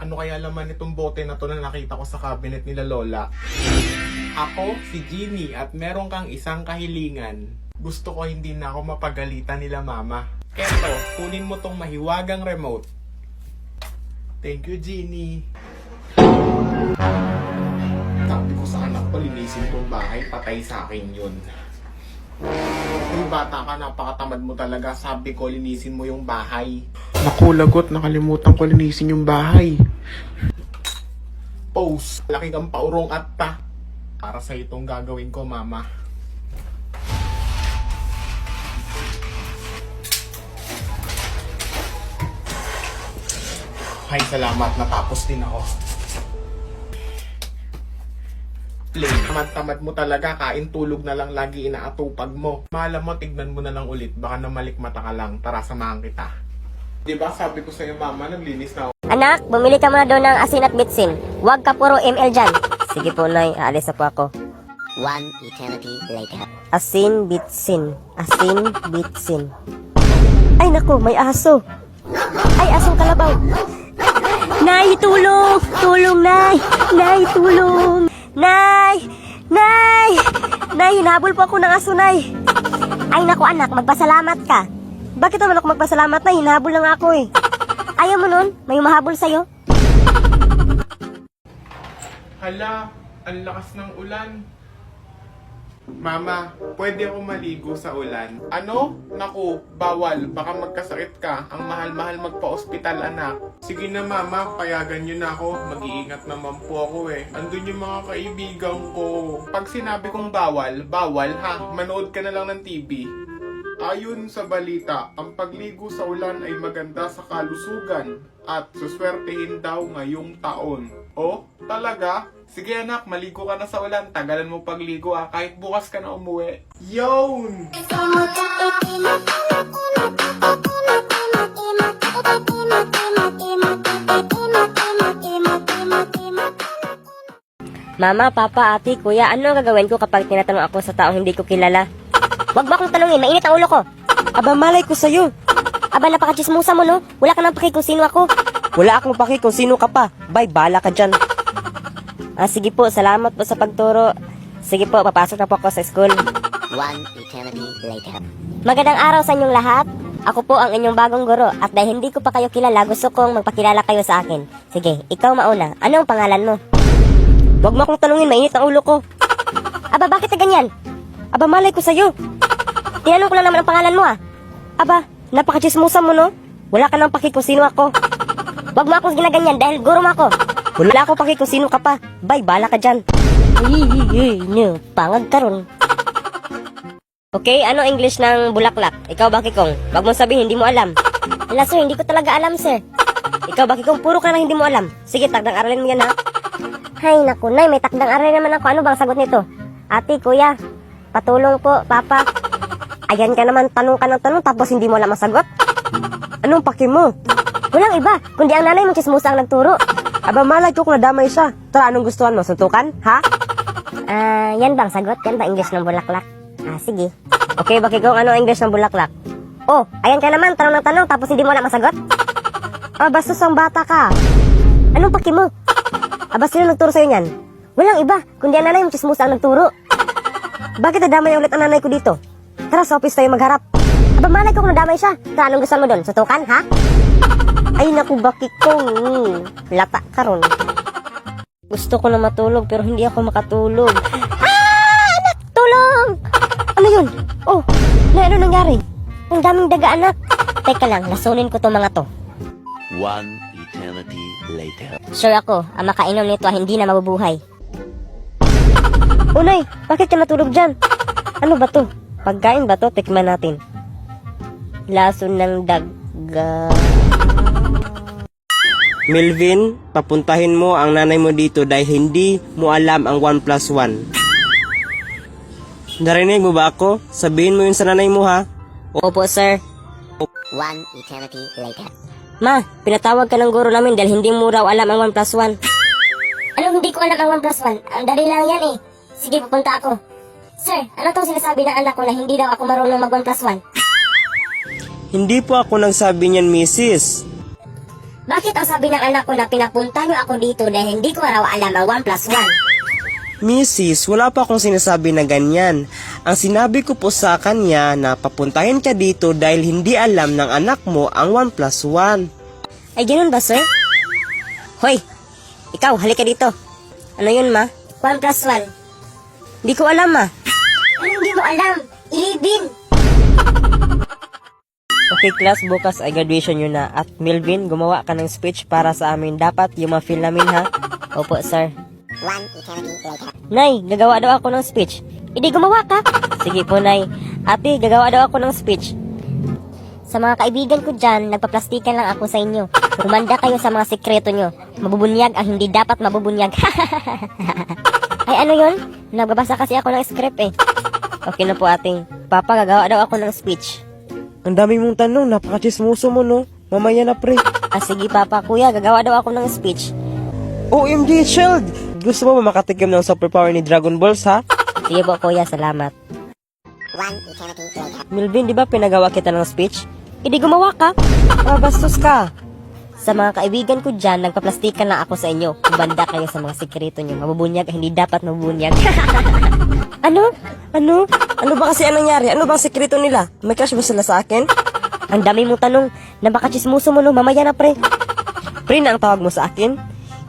Ano kaya laman itong bote na to na nakita ko sa cabinet nila Lola? Ako, si Jeannie, at meron kang isang kahilingan. Gusto ko hindi na ako mapagalitan nila Mama. Eto, kunin mo tong mahiwagang remote. Thank you, Jeannie. Sabi ko sa anak ko, linisin tong bahay, patay sa akin yun. Kung bata ka, napakatamad mo talaga. Sabi ko, linisin mo yung bahay. Naku, lagot. Nakalimutan ko linisin yung bahay. Pose. Laki kang paurong at pa. Para sa itong gagawin ko, Mama. Ay, salamat. Natapos din ako. Tamad-tamad mo talaga, kain tulog na lang lagi inaatupag mo. Malam mo, tignan mo na lang ulit, baka namalikmata ka lang, tara samahan kita. Diba sabi ko sa'yo Mama, naglinis na ako. Anak, bumili ka muna doon ng asin at bitsin. Huwag ka puro ML dyan. Sige po, Nay, aalis na po ako. One eternity later. Asin, bitsin. Asin, bitsin. Ay naku, may aso. Ay, asong kalabaw. Nay, tulong! Tulong, Nay! Nay, tulong! Nay! Nay! Nay, hinabol po ako ng aso, Nay. Ay naku anak, magpasalamat ka. Bakit naman ako magpasalamat, Nay? Hinabol lang ako eh. Ayaw mo nun? May humahabol sa'yo? Hala, ang lakas ng ulan. Mama, pwede ako maligo sa ulan? Ano? Naku, bawal. Baka magkasakit ka. Ang mahal-mahal magpa-ospital, anak. Sige na, Mama. Payagan niyo na ako. Mag-iingat naman po ako eh. Andun yung mga kaibigan ko. Pag sinabi kong bawal, bawal ha. Manood ka na lang ng TV. Ayon sa balita, ang pagligo sa ulan ay maganda sa kalusugan at suswertehin daw ngayong taon. Oh, talaga? Sige anak, maligo ka na sa ulan. Tagalan mo pagligo ah, kahit bukas ka na umuwi. Yun! Mama, Papa, Ate, Kuya, ano ang gagawin ko kapag tinatanong ako sa taong hindi ko kilala? Huwag mo akong tanungin, mainit ang ulo ko. Aba, malay ko sa'yo. Aba, napakachismusa mo, no? Wala ka nang paki kung sino ako. Wala akong paki kung sino ka pa. Bye, bala ka dyan. Sige po, salamat po sa pagturo. Sige po, papasok na po ako sa school. One eternity later. Magandang araw sa inyong lahat. Ako po ang inyong bagong guro at dahil hindi ko pa kayo kilala, gusto kong magpakilala kayo sa akin. Sige, ikaw mauna. Ano ang pangalan mo? Huwag mo akong tanungin, mainit ang ulo ko. Aba, bakit na ganyan? Aba, malay ko sa'yo. Tinanong ko lang naman ang pangalan mo ah. Aba, napakachismusa mo no? Wala ka nang paki kung sino ako. Huwag mo akong ginaganyan dahil guro mo ako. Wala akong paki kung sino ka pa. Bye, bala ka dyan. Pangag ka ron. Okay, ano English ng bulaklak? Ikaw ba, Kikong? Huwag mo sabihin, hindi mo alam. Ala, sir, hindi ko talaga alam, sir. Ikaw ba, Kikong? Puro ka na hindi mo alam. Sige, takdang aralin mo yan, ha? Hay, naku, Nay, may takdang aralin naman ako. Ano bang sagot nito? Ate, Kuya, patulong po, Papa. Ayan ka naman, tanong ka ng tanong, tapos hindi mo alam ang sagot? Anong paki mo? Walang iba, kundi ang nanay mong chismusa ang nagturo. Aba, malay ko kung nadamay siya. Tara, anong gustuhan mo? Suntukan? Ha? Yan bang sagot? Yan ba English ng bulaklak? Sige. Okay, bakit kung ano English ng bulaklak? Oh, ayan ka naman, tanong ng tanong, tapos hindi mo alam ang sagot? Bastos ang bata ka. Anong paki mo? Aba, sino nagturo sa'yo niyan? Walang iba, kundi ang nanay mong chismusa ang nagturo. Bakit nadamay ulit ang nanay ko dito? Tara, sa office tayo magharap. Aba, malay ko kung nadamay siya. Tara, anong gusto mo doon? Sutukan, ha? Ay, naku, bakit kong lata ka ron. Gusto ko na matulog, pero hindi ako makatulog. Anak, tulong! Ano yun? Oh, ano nangyari? Ang daming daga, anak. Teka lang, lasunin ko to mga to. One eternity later. Sure ako, ang makainom nito hindi na mabubuhay. Unay, bakit ka natulog dyan? Ano ba to? Pagkain ba to? Tikman natin. Lason ng daga. Melvin, papuntahin mo ang nanay mo dito dahil hindi mo alam ang 1 plus 1. Narinig mo ba ako? Sabihin mo yun sa nanay mo ha? Opo, sir. One eternity later. Ma, pinatawag ka ng guro namin dahil hindi mo raw alam ang 1 plus 1. Anong hindi ko alam ang 1 plus 1? Ang dali lang yan eh. Sige, pupunta ako. Sir, ano tong sinasabi ng anak ko na hindi daw ako marunong mag 1 plus 1? Hindi po ako nagsabi niyan, Mrs. Bakit ang sabi ng anak ko na pinapunta niyo ako dito dahil hindi ko raw alam ang 1 plus 1? Mrs., wala pa akong sinasabi na ganyan. Ang sinabi ko po sa kanya na papuntahin ka dito dahil hindi alam ng anak mo ang 1 plus 1. Ay, ganun ba, sir? Hoy, ikaw, halika dito. Ano yun, ma? 1 plus 1. Hindi ko alam, ma. Ano hindi mo alam? 11. Okay class, bukas ay graduation yun na. At Melvin, gumawa ka ng speech para sa amin. Dapat yung ma-feel namin ha. Opo, sir. 1 eternity later. Nay, gagawa daw ako ng speech. Hindi gumawa ka. Sige po, Nay. Ate, gagawa daw ako ng speech. Sa mga kaibigan ko dyan, nagpaplastikan lang ako sa inyo. Rumanda kayo sa mga sikreto nyo. Mabubunyag ang hindi dapat mabubunyag. Ay, ano yun? Nagbabasa kasi ako ng script eh. Okay na po, ating. Papa, gagawa daw ako ng speech. Ang dami mong tanong, napaka-chismoso mo no. Mamaya na pre. Ah, sige, Papa. Kuya, gagawa daw ako ng speech. OMG, Shield! Gusto mo ba makatikim ng superpower ni Dragon Balls ha? Sige po, Kuya. Salamat. 1 eternity later. Melvin, di ba pinagawa kita ng speech? Hindi gumawa ka. Bastos ka. Sa mga kaibigan ko dyan, nagpaplastikan lang ako sa inyo. Banda kayo sa mga sikreto nyo. Mabubunyag, hindi dapat mabubunyag. Ano? Ano? Ano ba kasi ang nangyari? Ano bang sekreto nila? May crush ba sila sa akin? Ang dami mong tanong. Napakachismoso mo no. Mamaya na, pre. Pre na ang tawag mo sa akin?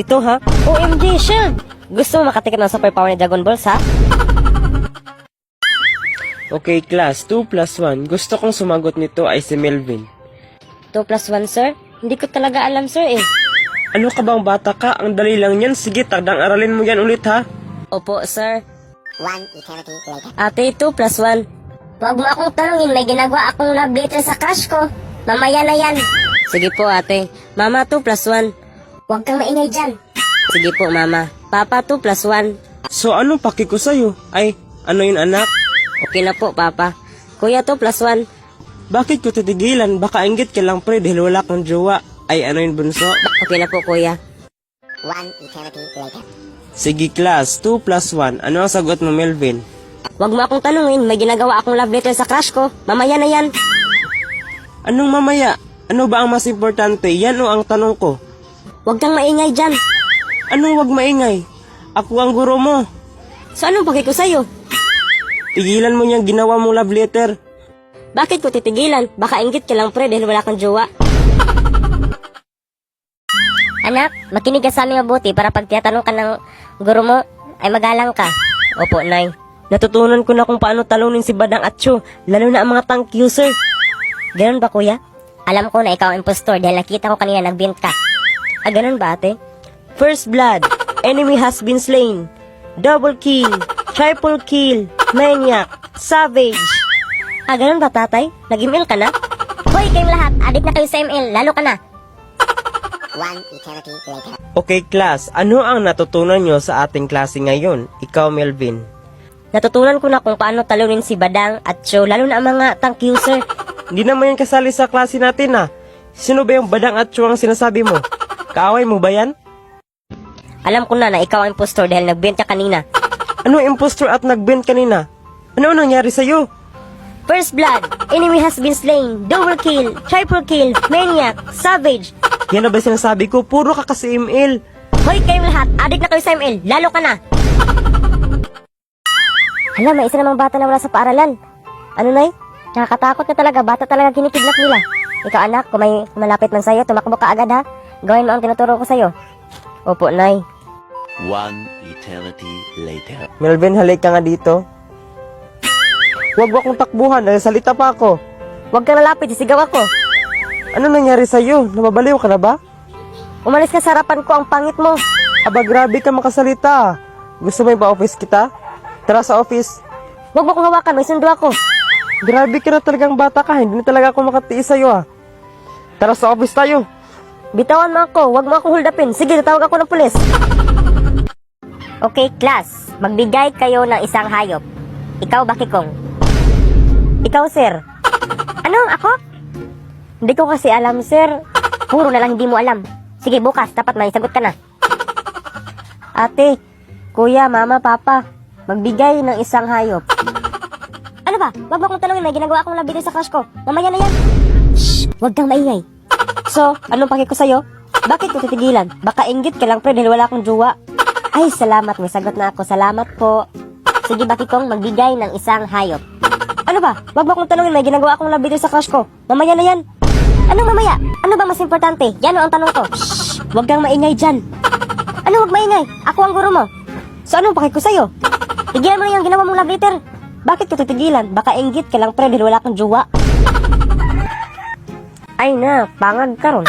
Ito ha? OMG, Shield! Gusto mo makatikim ng superpower ni Dragon Balls, ha? Okay class, 2 plus 1. Gusto kong sumagot nito ay si Melvin. 2 plus 1, sir? Hindi ko talaga alam, sir, eh. Ano ka bang bata ka? Ang dali lang yan. Sige, tagdang aralin mo yan ulit ha? Opo, sir. 1 eternity later. Ate, 2 plus 1. Huwag mo akong tanungin. May ginagawa akong love letter sa crush ko. Mamaya na yan. Sige po, ate. Mama, 2 plus 1. Huwag kang maingay dyan. Sige po, mama. Papa, 2 plus 1. So anong paki ko sa'yo? Ay, ano yun anak? Okay na po, Papa. Kuya, 2 plus 1. Bakit ko titigilan? Baka inggit ka lang pre dahil wala kang jowa. Ay, ano yun bunso? Okay na po, Kuya. 1 eternity later. Sige class, 2 plus 1. Ano ang sagot mo Melvin? Huwag mo akong tanungin. May ginagawa akong love letter sa crush ko. Mamaya na yan. Anong mamaya? Ano ba ang mas importante? Yan o ang tanong ko. Huwag kang maingay dyan. Anong wag maingay? Ako ang guro mo. So, anong paki ko sa'yo? Tigilan mo niyang ginawa mong love letter. Bakit ko titigilan? Baka inggit ka lang, pre, dahil wala kang jowa. Anak, makinig ka sa amin mabuti para pag tinatanong ka ng guro mo, ay magalang ka. Opo, Nay. Natutunan ko na kung paano talunin si Badang Atcho, lalo na ang mga tank user. Ganun ba, Kuya? Alam ko na ikaw ang impostor dahil nakita ko kanina nagbint ka. Ah, ganun ba, ate? First blood, enemy has been slain. Double kill, triple kill, maniac, savage. Ah, ganun ba, tatay? Nag-email ka na? Hoy, kayong lahat, adik na kayo sa ML, lalo ka na. 1 eternity later. Okay class, ano ang natutunan nyo sa ating klase ngayon? Ikaw Melvin. Natutunan ko na kung paano talunin si Badang at Cho, lalo na ang mga tank user. Hindi naman yan kasali sa klase natin ah. Sino ba yung Badang Atcho ang sinasabi mo? Kaaway mo ba yan? Alam ko na ikaw ang impostor dahil nagbint ka kanina. Ano impostor at nag-bend kanina? Ano nangyari sa'yo? First blood, enemy has been slain, double kill, triple kill, maniac, savage. Yan na ba sinasabi ko? Puro ka kasi ML. Hoy, kayong lahat, adik na kayo sa ML, lalo ka na. Hala, may isa namang bata na wala sa paaralan. Ano, Nay? Nakakatakot na talaga, bata talaga kinikidnap nila. Ikaw anak, kung may malapit man sa'yo, tumakbo ka agad ha. Gawin mo ang tinuturo ko sa'yo. Opo, Nay. 1 eternity later. Melvin, halik ka nga dito. Huwag mo akong takbuhan, nagsalita pa ako. Huwag kang lalapit, sisigaw ako. Ano nangyari sa'yo? Nababaliw ka na ba? Umalis ka sa harapan ko, ang pangit mo. Aba, grabe ka makasalita. Gusto mo yung pa-office kita? Tara sa office. Huwag mo kong hawakan, may sundo ako. Grabe ka na talagang bata ka. Hindi na talaga ako makatiis sa'yo ah. Tara sa office tayo. Bitawan mo ako, huwag mo ako huldapin. Sige, tatawag ako ng pulis. Okay, class. Magbigay kayo ng isang hayop. Ikaw, Bakikong. Ikaw, sir. Ano, ako? Hindi ko kasi alam, sir. Puro na lang hindi mo alam. Sige, bukas, dapat may sagot ka na. Ate, kuya, mama, papa, magbigay ng isang hayop. Ano ba? Wag mo akong talungin, may ginagawa akong labito sa crush ko. Mamaya na yan. Shh! Huwag kang maingay. So, anong paki ko sa'yo? Bakit ko titigilan? Baka inggit ka lang pre dahil wala akong jowa. Ay, salamat. May sagot na ako. Salamat po. Sige, Baki Kong, magbigay ng isang hayop. Ano ba? Wag mo akong tanongin. May ginagawa akong love video sa crush ko. Mamaya na yan. Anong mamaya? Ano ba mas importante? Yan o ang tanong ko. Shh! Huwag kang maingay dyan. Ano wag maingay? Ako ang guro mo. So anong pakik ko sa'yo? Tigilan mo na yung ginawa mong love letter. Bakit ko titigilan? Baka inggit ka lang pre dahil wala akong jowa. Ay na, pangag ka ron.